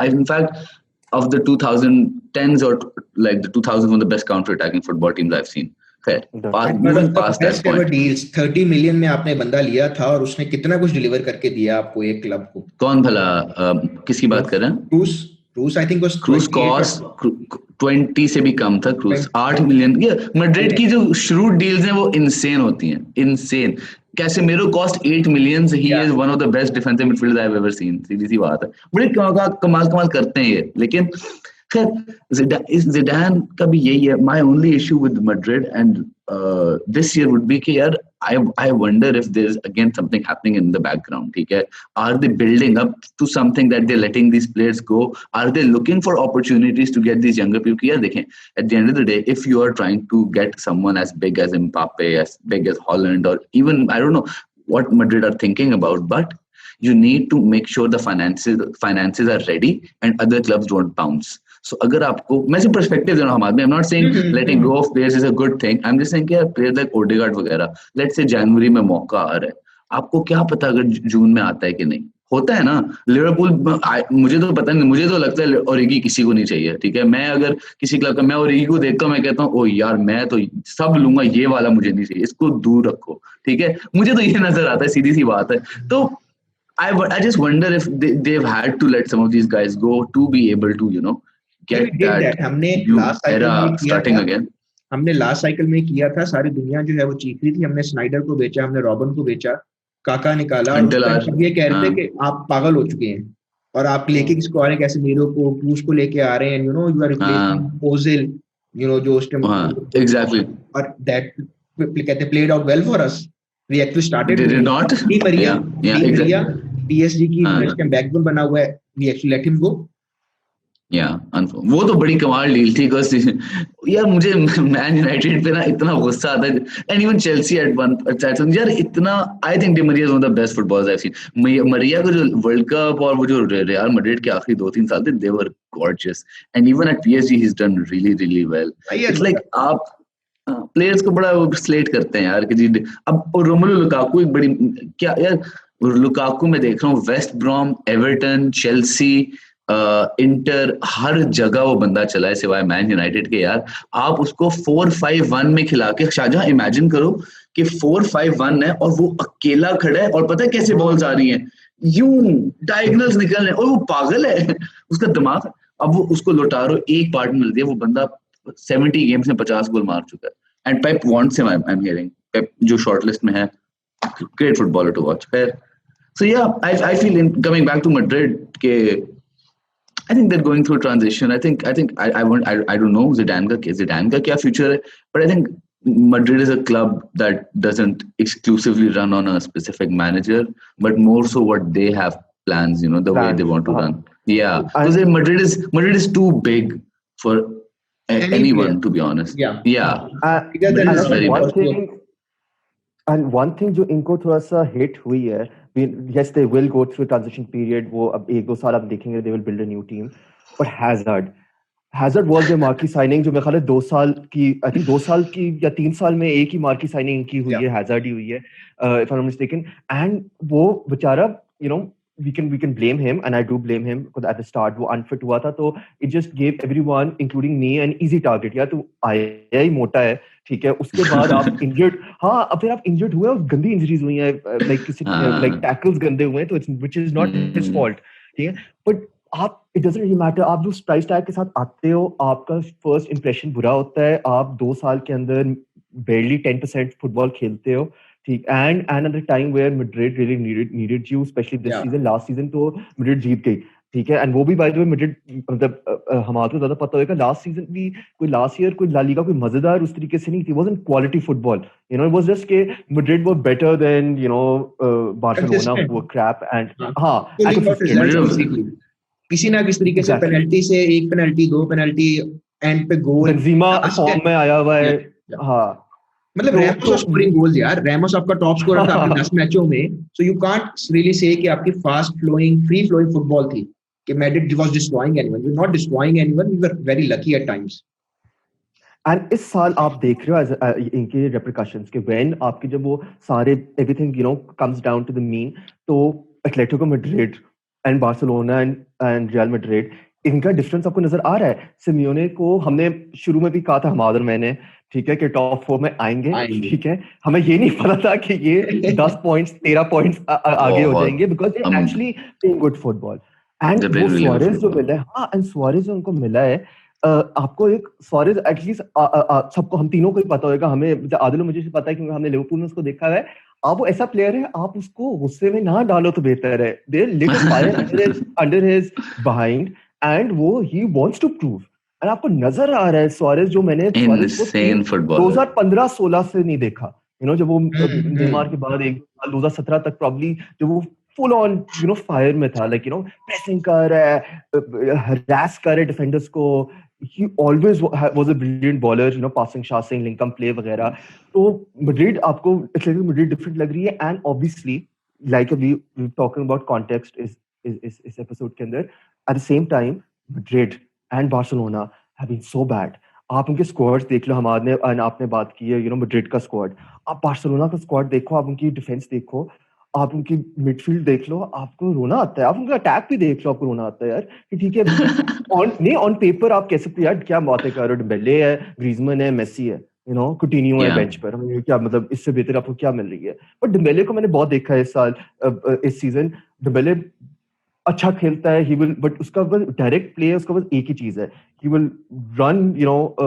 In fact, of the 2010s or like the 2000s, one of the best counter-attacking football teams I've seen. Moving past that point. 30 million में आपने बंदा लिया था और उसने कितना कुछ डिलीवर करके दिया आपको एक क्लब को. कौन भला किसकी बात कर रहे हैं? Cruise I think was cruise cost 20 से भी कम था. Cruise 8 million. मैड्रिड की जो श्रूड डील्स हैं वो इंसेन होती हैं, insane. Casemiro cost 8 million. He is one of the best defensive midfielders I have ever seen. सीधी सी बात है, बड़े कमाल करते हैं ये. लेकिन खैर जिडान का भी यही है. My only issue with Madrid and this year would be कि यार I wonder if there's again something happening in the background. ठीक है, are they building up to something that they're letting these players go? Are they looking for opportunities to get these younger people? यार देखें, at the end of the day, if you are trying to get someone as big as Mbappe, as big as Holland, or even I don't know what Madrid are thinking about, but you need to make sure the finances are ready and other clubs don't bounce. So अगर आपको मैं सिर्फ पर्सपेक्टिव दे रहा हूँ हमारे, I'm not saying letting go of players is a good thing, I'm just saying कि यार प्लेयर लाइक ओडेगार्ड वगैरह, let's say जनवरी में मौका आ रहा है, आपको क्या पता अगर जून में आता है कि नहीं, होता है ना। लिवरपूल, मुझे तो पता नहीं, मुझे तो लगता है ओरिगी किसी को नहीं चाहिए, ठीक है। मैं अगर किसी क्लब का, मैं ओरिगी को देखता हूँ, मैं कहता हूँ ओ यार मैं तो सब लूंगा, ये वाला मुझे नहीं चाहिए, इसको दूर रखो, ठीक है। मुझे तो ये नजर आता है, सीधी सी बात है। तो I just wonder if they've had to let some of these guys go to be able to, you know, get that हमने new लास्ट साइकिल era में किया starting था, again. हमने लास्ट साइकिल में किया था, सारी दुनिया जो है वो चीख रही थी, हमने स्नाइडर को बेचा, हमने रॉबन को बेचा, काका निकाला, और Until our, सब ये कह रहे थे कि आप पागल हो चुके हैं और आप लेके किसको आ रहे हैं, कैसे मीरो को, क्रूज को लेके आ रहे हैं, you know, you are replacing Ozil, you know, जो उस टाइम exactly. और दैट कहते played out well for us, we actually started Did it not? Di Maria, exactly. PSG की नेक्स्ट टाइम बैकबोन बना हुआ है, we actually let him go. वो तो बड़ी कमाल डील थी, यार मुझे मैन यूनाइटेड पे ना इतना गुस्सा आता है, and even Chelsea at one यार इतना, I think Di Maria is one of the best footballers I have seen. Maria को जो वर्ल्ड कप और वो जो रियल मैड्रिड के आखिरी 2-3 साल थे, they were gorgeous, and even at PSG he is done really really well. It's like आप प्लेयर्स को बड़ा स्लेट करते हैं यार कि जी, अब रोमेलू लुकाकू एक बड़ी, क्या यार लुकाकू में देख रहा हूँ, वेस्ट ब्रॉम, एवर्टन, चेल्सी, इंटर, हर जगह वो बंदा चला है सिवाय मैन यूनाइटेड के। यार आप उसको 4-5-1 में खिला के, शाहजहां इमेजिन करो कि 4-5-1 है और वो अकेला खड़ा है, और पता है कैसे बॉल्स आ रही हैं, यूं डायगोनल्स निकल रहे हैं, और वो पागल है, उसका दिमाग। अब वो उसको लौटा रहे, एक पार्ट मिल दिया, वो बंदा 70 गेम्स में 50 गोल मार चुका है, and Pep wants him, I am hearing, Pep जो शॉर्टलिस्ट में है, great footballer to watch. So yeah, I feel in coming back to Madrid, I think they're going through a transition. I don't know Zidane का क्या future है, but I think Madrid is a club that doesn't exclusively run on a specific manager, but more so what they have plans, you know, the way they want to run. Yeah, because Madrid is too big for anyone, to be honest. Yeah. And one thing जो इनको थोड़ा सा hit हुई है, yes they will go through a transition period, वो अब 1-2 साल आप देखेंगे they will build a new team, but Hazard was their marquee signing, जो मेरे ख्याल है 2 साल की, I think 2 साल की या 3 साल में एक ही marquee signing की हुई है, Hazard ही हुई है, if I'm not mistaken, and वो बेचारा, you know, we can blame him, and I do blame him, because at the start वो unfit हुआ था, तो it just gave everyone including me an easy target, यार तू आया ही मोटा है, ठीक है, उसके बाद आप इंजर्ड, हाँ अब फिर आप इंजर्ड हुए और गंदी इंजरीज हुई हैं, लाइक किसी लाइक टैकल्स गंदे हुए हैं, तो which is not his fault, ठीक है, बट आप, इट डजंट रियली मैटर, आप जो प्राइस टैग के साथ आते हो, आपका फर्स्ट इंप्रेशन बुरा होता है, आप 2 साल के अंदर barely 10% फुटबॉल खेलते हो, ठीक, and another time where Madrid really needed you, especially this season, last season तो Madrid जीत गई, ठीक है, एंड वो भी बाय द वे Madrid, मतलब हमारे को ज्यादा पता होगा, लास्ट सीजन भी कोई लास्ट ईयर कोई ला लीगा कोई मजेदार उस तरीके से नहीं थी, wasn't quality football, you know, it was just के Madrid were better than, you know, Barcelona वो क्रैप, एंड किसी ना किसी तरीके से पेनल्टी से, एक पेनल्टी, 2 पेनल्टी, एंड पे गोल, बेंजेमा फॉर्म में आया हुआ है, हाँ, मतलब रैमोस स्कोरिंग गोल्स यार, रैमोस आपका टॉप स्कोरर था आपके 10 मैचों में, सो यू कांट रियली से कि आपकी fast flowing, free flowing football थी, कि Madrid was destroying anyone, we were not destroying anyone, we were very lucky at times. And इस साल आप देख रहे हो इनके repercussions के, when आपके जब वो सारे everything, you know, comes down to the mean, तो Atletico Madrid and Barcelona and real Madrid, इनका डिफरेंस आपको नजर आ रहा है। सिमियोने को हमने शुरू में भी कहा था, हमारे मैंने, ठीक है, कि टॉप 4 में आएंगे, ठीक है, हमें ये नहीं पता था कि ये 10 पॉइंट्स 13 पॉइंट्स आगे हो जाएंगे, because they actually playing good football, and वो सुआरेज जो मिला है, हाँ, एंड सुआरेज जो उनको मिला है, आपको एक सुआरेज एटलीस्ट सबको, हम तीनों को ही पता होगा, हमें आदिल मुझे पता है क्योंकि हमने लिवरपूल में उसको देखा है, आप वो ऐसा प्लेयर है, आप उसको गुस्से में ना डालो तो बेहतर है, they lit a fire under his behind, and वो he wants to prove, and आपको नजर आ रहा है सुआरेज जो मैंने 2015-16 से नहीं देखा, यू नो, जब वो नेमार के बाद एक 2017 तक प्रॉब्ली जब वो full on, you know, fire में था, लाइक, यू नो, प्रेसिंग कर रहा है, हरास कर रहा है डिफेंडर्स को, he always was a brilliant bowler, you know, passing, shotting, link-up play वगैरह, तो Madrid आपको इसलिए Madrid different लग रही है, and obviously like we talking about context is इस episode के अंदर, at the same time Madrid and Barcelona have been so bad. आप उनके स्क्वाड्स देख लो, आपने बात की है मैड्रिड का स्क्वाड, आप बार्सिलोना का स्क्वाड देखो, आप उनकी डिफेंस देखो, आप उनकी मिडफील्ड देख लो, आपको रोना आता है। आप उनका अटैक भी देख लो, आपको रोना आता है यार कि ठीक है ऑन पेपर आप कह सकते हो यार क्या बातें कर रहे हो, डेम्बेले है, ग्रीजमैन है, मेसी है, कुटिन्यो है बेंच पर, क्या मतलब इससे बेहतर आपको क्या मिल रही है। बट डेम्बेले को मैंने बहुत देखा है इस सीजन। डेम्बेले अच्छा खेलता है, ही विल, बट उसका बस डायरेक्ट प्ले है, उसका बस एक ही चीज है, ही विल रन,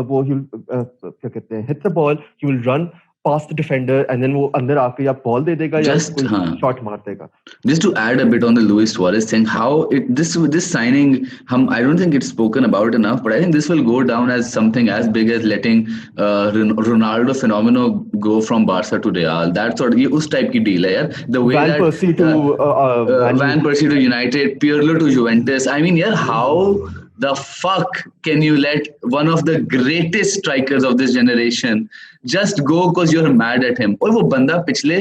वो ही क्या कहते हैं, hit the ball, he will run past the defender and then वो अंदर आके या बॉल दे देगा या कोई शॉट मार देगा. Just to add a bit on the Luis Suarez thing, how this signing, I don't think it's spoken about enough, but I think this will go down as something as big as letting Ronaldo Fenomeno go from Barca to Real. That sort, ये उस type की deal है यार. The way Van Persie to Van Persie to United, Pirlo to Juventus. I mean, yeah, how the fuck can you let one of the greatest strikers of this generation just go because you're mad at him? और वो बंदा पिछले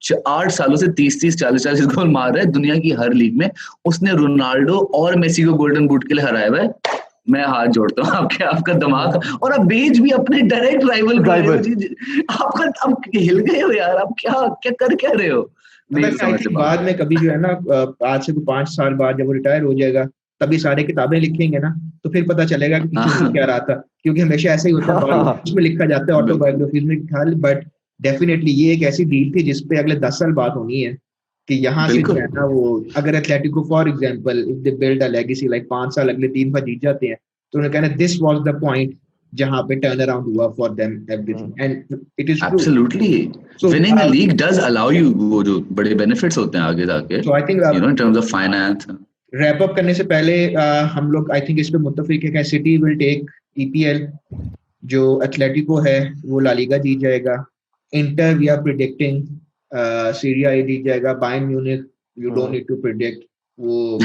8 सालों से 30-40 गोल मार रहा है दुनिया की हर लीग में. उसने रोनाल्डो और मेसी को गोल्डन बूट के लिए हराया हुआ है. मैं हाथ जोड़ता हूँ आपका दिमाग, और आप बेच भी अपने डायरेक्ट राइवल आपका, अब हिल गए हो यार, आप क्या कर क्या रहे हो. बाद में कभी जो है ना, आज से 5 साल बाद जब वो रिटायर हो जाएगा तभी सारी किताबें लिखेंगे ना, तो फिर पता चलेगा कि पीछे क्या रहा था, क्योंकि हमेशा ऐसा ही होता है, उसमें लिखा जाता है ऑटोबायोग्राफीज में ख्याल. बट डेफिनेटली ये एक ऐसी डील थी जिसपे अगले 10 साल बात होनी है कि यहाँ से जो है ना, वो अगर Atletico for example if they build a legacy like 5 साल अगले 3 बार जीत जाते हैं, तो उन्होंने कहना दिस वाज द पॉइंट जहाँ पे टर्न अराउंड हुआ for them everything, and it is absolutely winning a league does allow you वो जो बड़े बेनिफिट्स होते हैं आगे जाके, so I think in terms of finance. Wrap up करने से पहले हम लोग आई थिंक इस पे मुत्तफिक है कि सिटी विल टेक ईपीएल, जो एथलेटिको है वो ला लीगा जीत जाएगा, Inter we are predicting Serie A जीत जाएगा, Bayern Munich you don't need to predict, वो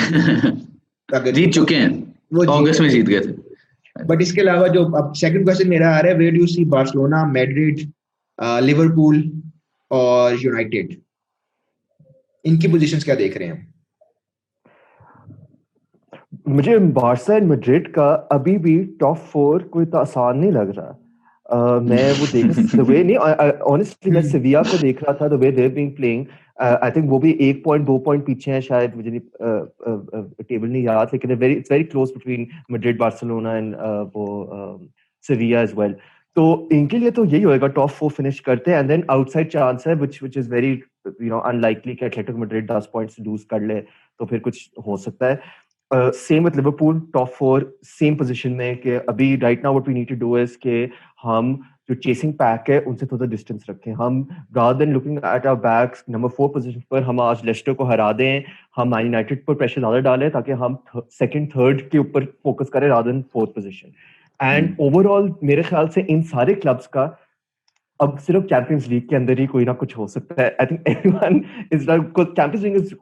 अगर जीत चुके हैं, वो अगस्त में जीत गए थे. बट इसके अलावा जो अब सेकंड क्वेश्चन मेरा आ रहा है, where do you see Barcelona, Madrid, Liverpool और यूनाइटेड, इनकी पोजीशंस क्या देख रहे हैं? मुझे बार्सा एंड मैड्रिड का अभी भी टॉप 4 कोई तो आसान नहीं लग रहा. मैं वो देख वे नहीं, ऑनेस्टली मैं सेविया को देख रहा था, the way they are being playing. I think वो भी 1 पॉइंट 2 पॉइंट पीछे हैं शायद, मुझे टेबल नहीं याद, लेकिन it's very close between Madrid, Barcelona and वो सेविया एज वेल. तो इनके लिए तो यही होएगा, टॉप 4 फिनिश करते हैं एंड देन आउटसाइड चांस है व्हिच इज वेरी अनलाइकली कि एटलेटिको मैड्रिड 10 पॉइंट्स लूज कर ले तो फिर कुछ हो सकता है. Same with Liverpool, top 4 same position में कि अभी right now what we need to do is कि हम जो चेसिंग पैक है उनसे थोड़ा डिस्टेंस रखें. हम rather than looking at our backs number 4 position पर हम आज लेस्टर को हरा दें, हम मैन यूनाइटेड पर प्रेशर ज्यादा डालें ताकि हम सेकंड थर्ड के ऊपर फोकस करें rather than 4th position. And overall मेरे ख्याल से इन सारे क्लब्स का अब सिर्फ चैंपियंस लीग के अंदर ही कोई ना कुछ हो सकता है. I think everyone is like, because champions league is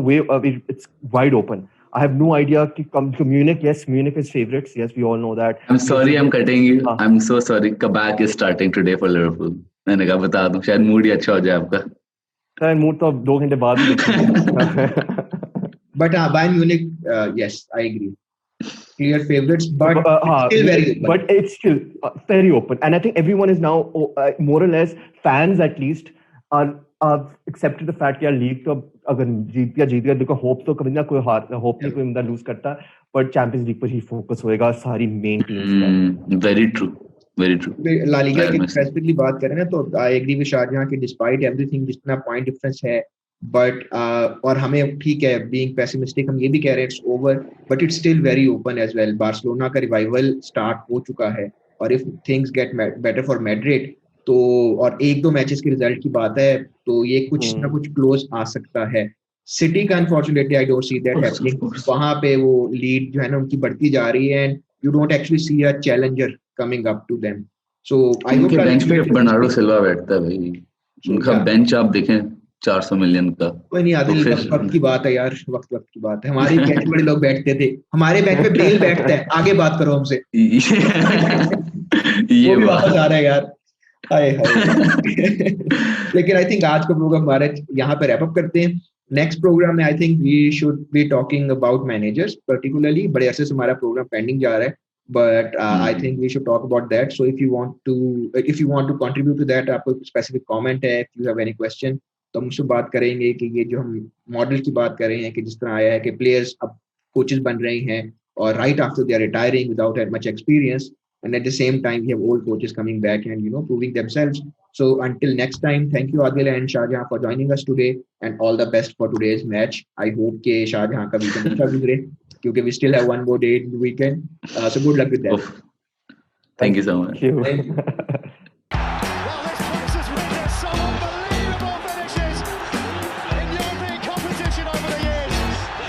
way it's wide open. I have no idea कि Munich, yes, Munich is favorites. Yes, we all know that. I'm sorry, I'm cutting you. I'm so sorry. Kabak is starting today for Liverpool. मैंने कहा बता दूं, शायद मूड ही अच्छा हो जाए आपका. शायद मूड तो अब 2 घंटे बाद ही. But Bayern Munich, yes, I agree. Clear favorites, but still very open. But it's still very open, and I think everyone is now more or less, fans at least are accepted the fact कि यार लीग तो अगर जीत गया देखो, होप तो कभी ना कोई होप नहीं कोई बंदा लूज करता, पर चैंपियंस लीग पर ही फोकस होएगा सारी मेन टीम्स का. Very true. ला लीगा की स्पेसिफिकली बात करें ना, तो आई एग्री विद शाहजहां कि डिस्पाइट एवरीथिंग जितना पॉइंट डिफरेंस है, बट और हमें ठीक है बीइंग पेसिमिस्टिक हम ये भी कह रहे हैं it's over, but it's still very open as well. Barcelona का रिवाइवल स्टार्ट हो चुका है, और if things get better for Madrid तो, और 1-2 मैचेस के रिजल्ट की बात है तो ये कुछ ना कुछ क्लोज आ सकता है. सिटी का unfortunately I don't see that happening. वहां पे वो लीड जो है ना उनकी बढ़ती जा रही है, and you don't actually see a challenger coming up to them. So I hope bench पे बर्नार्डो सिल्वा बैठता है भाई, उनका बेंच आप देखें 400 मिलियन का. कोई नहीं आदिल, वक्त की बात है यार, वक्त की बात है. हमारे बेंच बड़े लोग बैठते थे, हमारे बेंच पे बेल बैठता है. आगे बात करो हमसे. ये भी वापस आ रहा है यार. हाय लेकिन आई थिंक आज का प्रोग्राम हमारे यहाँ पे रैप अप करते हैं. नेक्स्ट प्रोग्राम में I think we should be talking about managers particularly. बड़े अरसे से हमारा प्रोग्राम पेंडिंग जा रहा है, but I think we should talk about that. So if you want to contribute to that, आपको specific comment है, if you have any question, तो हम उससे बात करेंगे कि ये जो हम मॉडल की बात कर रहे हैं कि जिस तरह आया है कि प्लेयर्स अब कोचेस बन रहे हैं और right after they are retiring without that much experience, and at the same time we have old coaches coming back and proving themselves. So until next time, thank you Adil and Shahjahan for joining us today, and all the best for today's match. I hope कि शाहजहां का weekend अच्छा गुजरे, क्योंकि we still have one more day in the weekend. So good luck with that. Thank you so much. Thank you.